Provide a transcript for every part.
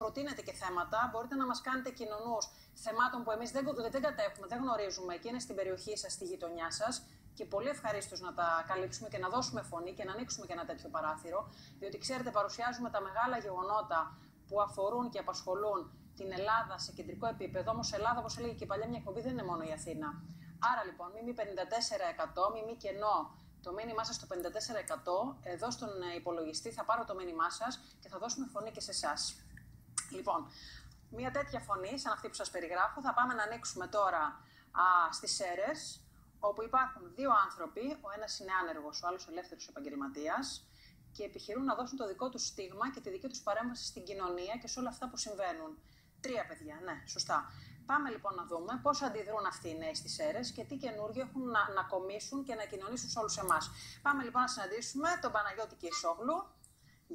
προτείνετε και θέματα, μπορείτε να μας κάνετε κοινωνούς θεμάτων που εμείς δεν κατέχουμε, δεν γνωρίζουμε και είναι στην περιοχή σας, στη γειτονιά σας. Και πολύ ευχαρίστως να τα καλύψουμε και να δώσουμε φωνή και να ανοίξουμε και ένα τέτοιο παράθυρο. Διότι ξέρετε, παρουσιάζουμε τα μεγάλα γεγονότα που αφορούν και απασχολούν την Ελλάδα σε κεντρικό επίπεδο. Όμως, Ελλάδα, όπως έλεγε και παλιά μια εκπομπή, δεν είναι μόνο η Αθήνα. Άρα λοιπόν, ΜΜ 54%, ΜΜ κενό, το μήνυμά σας στο 54%. Εδώ στον υπολογιστή θα πάρω το μήνυμά σας και θα δώσουμε φωνή και σε εσάς. Λοιπόν, μια τέτοια φωνή, σαν αυτή που σας περιγράφω, θα πάμε να ανοίξουμε τώρα στις Σέρρες, όπου υπάρχουν δύο άνθρωποι, ο ένας είναι άνεργος, ο άλλος ελεύθερος επαγγελματίας, και επιχειρούν να δώσουν το δικό τους στίγμα και τη δική τους παρέμβαση στην κοινωνία και σε όλα αυτά που συμβαίνουν. Τρία παιδιά, ναι, σωστά. Πάμε λοιπόν να δούμε πώς αντιδρούν αυτοί οι νέοι στις Σέρρες και τι καινούργιο έχουν να κομίσουν και να κοινωνήσουν σε όλους εμάς. Πάμε λοιπόν να συναντήσουμε τον Παναγιώτη Κυρσόγλου.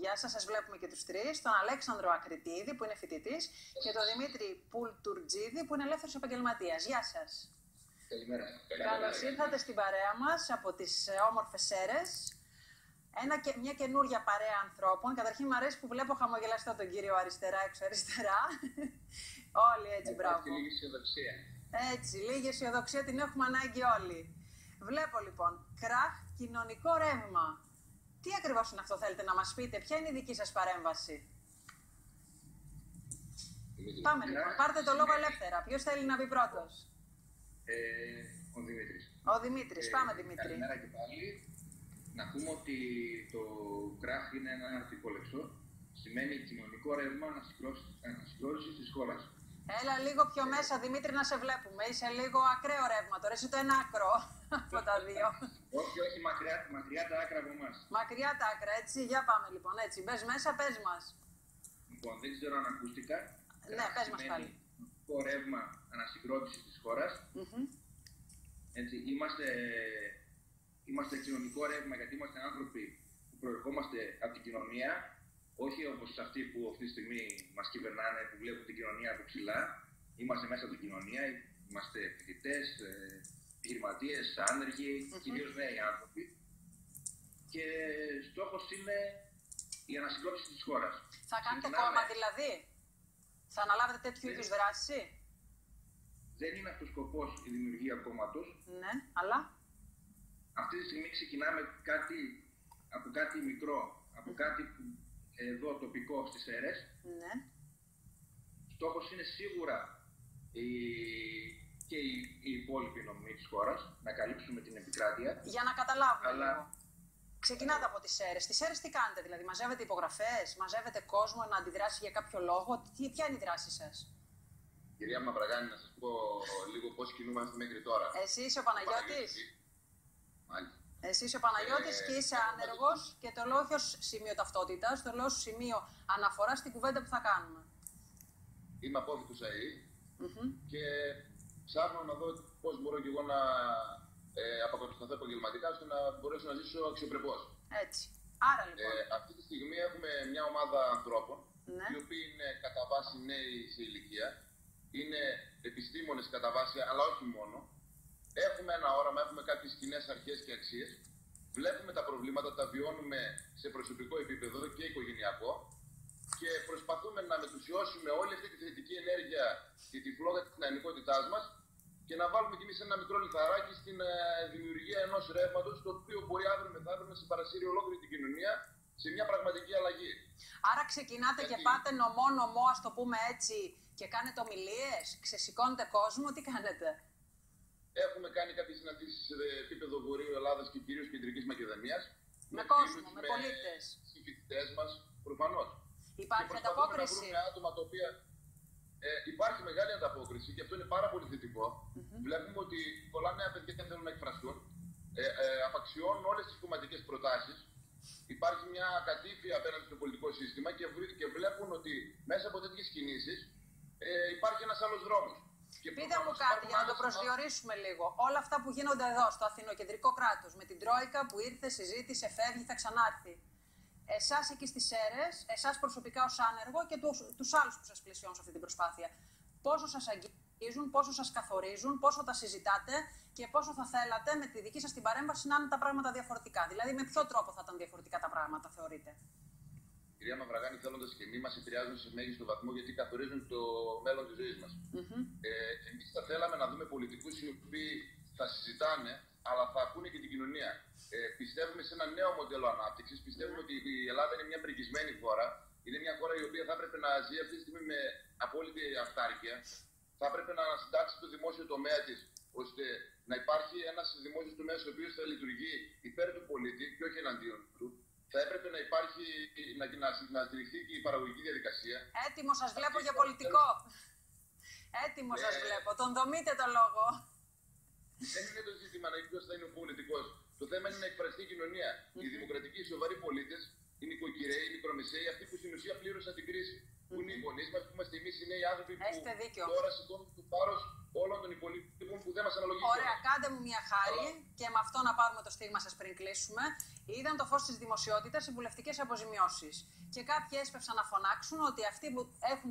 Γεια σας, σας βλέπουμε και τους τρεις. Τον Αλέξανδρο Ακριτίδη, που είναι φοιτητής, και τον Δημήτρη Πουλτουρτζίδη, που είναι ελεύθερος επαγγελματίας. Γεια σας. Καλημέρα. Καλώς ήρθατε στην παρέα μας από τις όμορφες Σέρρες. Μια καινούργια παρέα ανθρώπων. Καταρχήν μου αρέσει που βλέπω χαμογελαστό τον κύριο έξω αριστερά. Όλοι έτσι, μπράβο. Υπάρχει λίγη αισιοδοξία. Έτσι, λίγη αισιοδοξία την έχουμε ανάγκη όλοι. Βλέπω λοιπόν, κράχ, κοινωνικό ρεύμα. Τι ακριβώς είναι αυτό, θέλετε να μας πείτε, ποια είναι η δική σας παρέμβαση? Πάμε λοιπόν, πάρτε το λόγο ελεύθερα. Ποιος θέλει να πει πρώτος? Ο Δημήτρης. Ο Δημήτρης, πάμε Δημήτρη. Καλημέρα και πάλι. Να πούμε ότι το κράχ είναι ένα αρτικόλεξο. Σημαίνει κοινωνικό ρεύμα ανασυγκρότησης της χώρας. Έλα λίγο πιο μέσα, Δημήτρη, να σε βλέπουμε. Είσαι λίγο ακραίο ρεύμα τώρα, είσαι το ένα άκρο από τα δύο. Όχι, μακριά τα άκρα από εμάς. Μακριά τα άκρα, έτσι. Για πάμε λοιπόν, έτσι. Μπες μέσα, πες μας. Λοιπόν, δεν ξέρω αν ακούστηκα. Ναι, πες μας πάλι. Το ρεύμα ανασυγκρότησης της χώρας. Έτσι, είμαστε κοινωνικό ρεύμα γιατί είμαστε άνθρωποι που προερχόμαστε από την κοινωνία, όχι όπως αυτοί που αυτή τη στιγμή μας κυβερνάνε, που βλέπουν την κοινωνία από ψηλά. Είμαστε μέσα από την κοινωνία, είμαστε φοιτητές, επιχειρηματίες, άνεργοι, κυρίως νέοι άνθρωποι. Και στόχος είναι η ανασυγκρότηση της χώρας. Θα κάνετε κόμμα δηλαδή? Θα αναλάβετε τέτοιου είδους δράση? Δεν είναι αυτός ο σκοπός η δημιουργία κόμματος. Ναι, αλλά αυτή τη στιγμή ξεκινάμε από κάτι μικρό, από κάτι εδώ τοπικό στις Σέρρες. Ναι. Στόχος είναι σίγουρα και η υπόλοιπη νομή της χώρας, να καλύψουμε την επικράτεια. Για να καταλάβουμε λίγο. Ξεκινάτε από τις Σέρρες. Στις Σέρρες τι κάνετε, δηλαδή μαζεύετε υπογραφές, μαζεύετε κόσμο να αντιδράσει για κάποιο λόγο? Ποια είναι η δράση σας? Κυρία Μαυραγάνη, να σας πω λίγο πώς κινούμαστε μέχρι τώρα. Εσύ είσαι ο Παναγιώτης. Μάλιστα. Εσύ είσαι ο Παναγιώτης και είσαι άνεργος και το λέω όχι ως σημείο ταυτότητας, το λέω ως σημείο αναφοράς στην κουβέντα που θα κάνουμε. Είμαι απόφοιτος ΑΕΗ και ψάχνω να δω πώς μπορώ και εγώ να αποκατασταθώ επαγγελματικά ώστε να μπορέσω να ζήσω αξιοπρεπώς. Έτσι. Άρα λοιπόν. Αυτή τη στιγμή έχουμε μια ομάδα ανθρώπων, ναι, οι οποίοι είναι κατά βάση νέοι σε ηλικία, είναι επιστήμονες κατά βάση, αλλά όχι μόνο. Έχουμε ένα όραμα, έχουμε κάποιες κοινές αρχές και αξίες. Βλέπουμε τα προβλήματα, τα βιώνουμε σε προσωπικό επίπεδο και οικογενειακό και προσπαθούμε να μετουσιώσουμε όλη αυτή τη θετική ενέργεια και τη φλόγα της δυναμικότητάς μας και να βάλουμε κι εμείς ένα μικρό λιθαράκι στην δημιουργία ενός ρεύματος, το οποίο μπορεί αύριο μεθαύριο να συμπαρασύρει ολόκληρη την κοινωνία σε μια πραγματική αλλαγή. Άρα ξεκινάτε και πάτε νομό, ας το πούμε έτσι, και κάνετε ομιλίες, ξεσηκώνετε κόσμο, τι κάνετε? Έχουμε κάνει κάποιες συναντήσεις σε επίπεδο Βορείου Ελλάδας και κυρίως Κεντρικής Μακεδονίας. Με κόσμο, με πολίτες. Οι φοιτητές μας, προφανώς. Υπάρχει ανταπόκριση? Άτομα τα οποία, υπάρχει μεγάλη ανταπόκριση και αυτό είναι πάρα πολύ θετικό. Βλέπουμε ότι πολλά νέα παιδιά θέλουν να εκφραστούν, απαξιώνουν όλες τις κομματικές προτάσεις. Υπάρχει μια κατήφια απέναντι στο πολιτικό σύστημα και βλέπουν ότι μέσα από τέτοιες κινήσεις υπάρχει ένας άλλος δρόμος. Πείτε μου κάτι για να το προσδιορίσουμε λίγο. Όλα αυτά που γίνονται εδώ, στο αθηνοκεντρικό κράτος, με την Τρόικα που ήρθε, συζήτησε, φεύγει, θα ξανάρθει. Εσάς εκεί στις Σέρρες, εσάς προσωπικά ως άνεργο και τους άλλους που σας πλησιώνουν σε αυτή την προσπάθεια, πόσο σας αγγίζουν, πόσο σας καθορίζουν, πόσο τα συζητάτε και πόσο θα θέλατε με τη δική σας την παρέμβαση να είναι τα πράγματα διαφορετικά? Δηλαδή, με ποιο τρόπο θα ήταν διαφορετικά τα πράγματα, θεωρείτε? κυρία Μαυραγάνη, θέλοντας και εμείς, μας επηρεάζουν σε μέγιστο βαθμό γιατί καθορίζουν το μέλλον της ζωής μας. Εμείς θα θέλαμε να δούμε πολιτικούς οι οποίοι θα συζητάνε, αλλά θα ακούνε και την κοινωνία. Πιστεύουμε σε ένα νέο μοντέλο ανάπτυξης. Πιστεύουμε ότι η Ελλάδα είναι μια πρικισμένη χώρα. Είναι μια χώρα η οποία θα έπρεπε να ζει αυτή τη στιγμή με απόλυτη αυτάρκεια. Θα έπρεπε να ανασυντάξει το δημόσιο τομέα της, ώστε να υπάρχει ένας δημόσιος τομέας ο οποίος θα λειτουργεί υπέρ του πολίτη και όχι εναντίον του. Θα έπρεπε να υπάρχει, να στηριχθεί και η παραγωγική διαδικασία. Έτοιμο σας βλέπω για πολιτικό. Έτοιμο σας βλέπω. Τον δομείτε το λόγο. Δεν είναι το ζήτημα να ποιος θα είναι ο πολιτικός. Το θέμα είναι να εκφραστεί η κοινωνία. Οι δημοκρατικοί, οι σοβαροί πολίτες, οι νοικοκυρέοι, οι μικρομεσαίοι, αυτοί που στην ουσία πλήρωσαν την κρίση. Που είναι οι γονείς μας, που είμαστε εμείς οι νέοι άνθρωποι που τώρα σηκώνουν το βάρος όλων των υπολείπων που δεν μας αναλογεί. Ωραία, κάντε μου μια χάρη και με αυτό να πάρουμε το στίγμα σας πριν κλείσουμε. Είδαν το φως της δημοσιότητας οι βουλευτικές αποζημιώσεις. Και κάποιοι έσπευσαν να φωνάξουν ότι αυτοί που έχουν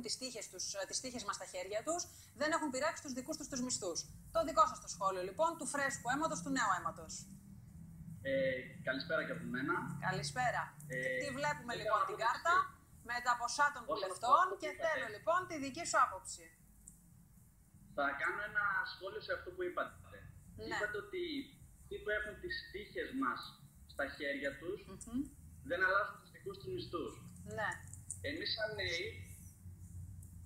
τις τύχες μας στα χέρια τους δεν έχουν πειράξει τους δικούς τους τους μισθούς. Το δικό σας το σχόλιο λοιπόν, του φρέσκου αίματος, του νέου αίματος. Καλησπέρα και από μένα. Καλησπέρα. Τι βλέπουμε λοιπόν την κάρτα με τα ποσά των βουλευτών και θέλω λοιπόν τη δική σου άποψη. Θα κάνω ένα σχόλιο σε αυτό που είπατε. Ναι. Είπατε ότι αυτοί που έχουν τις τύχες μας στα χέρια τους δεν αλλάζουν τους δικούς τους μισθούς. Ναι. Εμείς σαν νέοι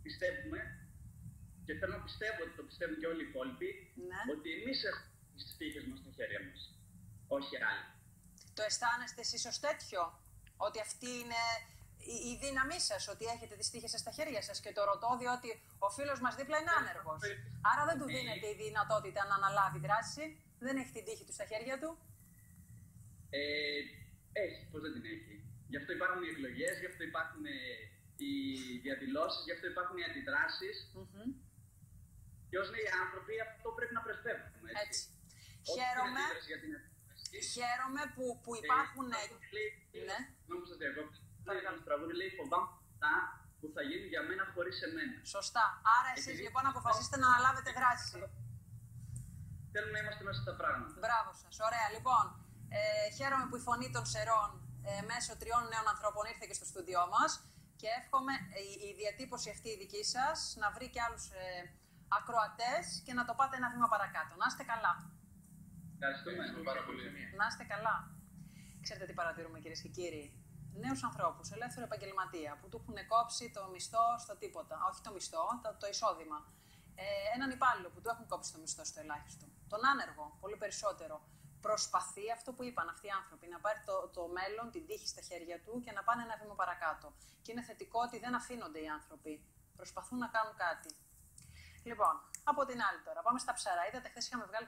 πιστεύουμε, και θέλω να πιστεύω ότι το πιστεύουν και όλοι οι υπόλοιποι, ότι εμείς έχουμε τις τύχες μας στα χέρια μας, όχι άλλοι. Το αισθάνεστε εσείς ως τέτοιο, ότι αυτή είναι η δύναμή σας, ότι έχετε τις τύχες σας στα χέρια σας? Και το ρωτώ διότι ο φίλος μας δίπλα είναι άνεργος. Άρα δεν του δίνεται η δυνατότητα να αναλάβει δράση, δεν έχει την τύχη του στα χέρια του. Έχει, πώς δεν την έχει. Γι' αυτό υπάρχουν οι εκλογές, γι' αυτό υπάρχουν οι διαδηλώσεις, γι' αυτό υπάρχουν οι αντιδράσεις. Και ως νέοι άνθρωποι αυτό πρέπει να πρεσβεύουμε. Έτσι. Χαίρομαι που υπάρχουν. Ναι. Νόμως σας διακόπτω. Παρακαλώ. Το τραγούδι λέει φοβάμαι αυτά που θα γίνουν για μένα χωρίς εμένα. Σωστά. Άρα εσείς λοιπόν αποφασίσετε να αναλάβετε δράση. Θέλουμε να είμαστε μέσα στα πράγματα. Μπράβο σας. Ωραία. Λοιπόν, χαίρομαι που η φωνή των Σερών μέσω 3 νέων ανθρώπων ήρθε και στο στούντιό μας και εύχομαι η διατύπωση αυτή η δική σας να βρει και άλλους ακροατές και να το πάτε ένα βήμα παρακάτω. Να είστε καλά. Ευχαριστούμε πάρα πολύ. Να είστε καλά. Ξέρετε τι παρατηρούμε, κυρίες και κύριοι? Νέους ανθρώπους, ελεύθερο επαγγελματία, που του έχουν κόψει το μισθό στο τίποτα. Όχι το μισθό, το εισόδημα. Έναν υπάλληλο που του έχουν κόψει το μισθό στο ελάχιστο. Τον άνεργο, πολύ περισσότερο. Προσπαθεί αυτό που είπαν αυτοί οι άνθρωποι, να πάρει το μέλλον, την τύχη στα χέρια του και να πάνε ένα βήμα παρακάτω. Και είναι θετικό ότι δεν αφήνονται οι άνθρωποι. Προσπαθούν να κάνουν κάτι. Λοιπόν, από την άλλη τώρα, πάμε στα ψαρά. Είδατε, χθες είχαμε βγάλει